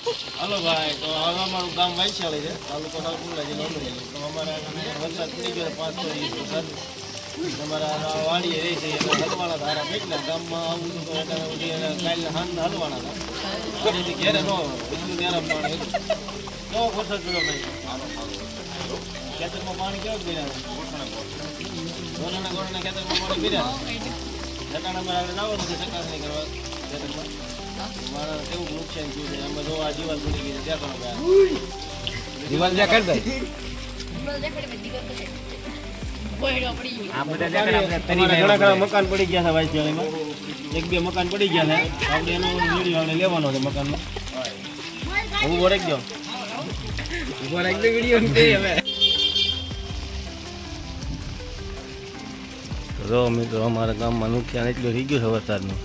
હાલો ભાઈ, તો હવે અમારું ગામ વૈશાળી છે, તાલુકો નવપુરા જિલ્લો અમરેલી. તો અમારે વરસાદ પડી ગયો 5 ઇંચ વરસાદ. અમારા વાડીએ રહી છે એટલે હલવાના ધારા કેટલા ગામમાં આવું તો એટલે કાલે હાંજના હલવાના હતા. વાડીથી ઘેરે ન એટલું ત્યારે પાણી કેવો વરસાદ પડ્યો ભાઈ? ખેતરમાં પાણી કેવું પીર્યા? ગોળાના ખેતરમાં પાણી પીર્યા. જટાણામાં આપણે લાવવાનું છે ચકાસણી કરવા ખેતરમાં. મારા કેવું નુકસાન થયું છે, અમે જો આ દિવાલ પડી ગઈ છે ત્યાં કરો ગયા દિવાલ જ્યાં કરી દે ઘણા મકાન પડી ગયા છે વાયચાળીમાં. 1-2 મકાન પડી ગયા છે. આપણે એનો વિડીયો આપણે લેવાનો છે મકાનનો. ઉભો રાખજો વિડીયો હવે. જો મિત્રો અમારા ગામમાં નુકસાન એટલું થઈ ગયું છે વરસાદનું.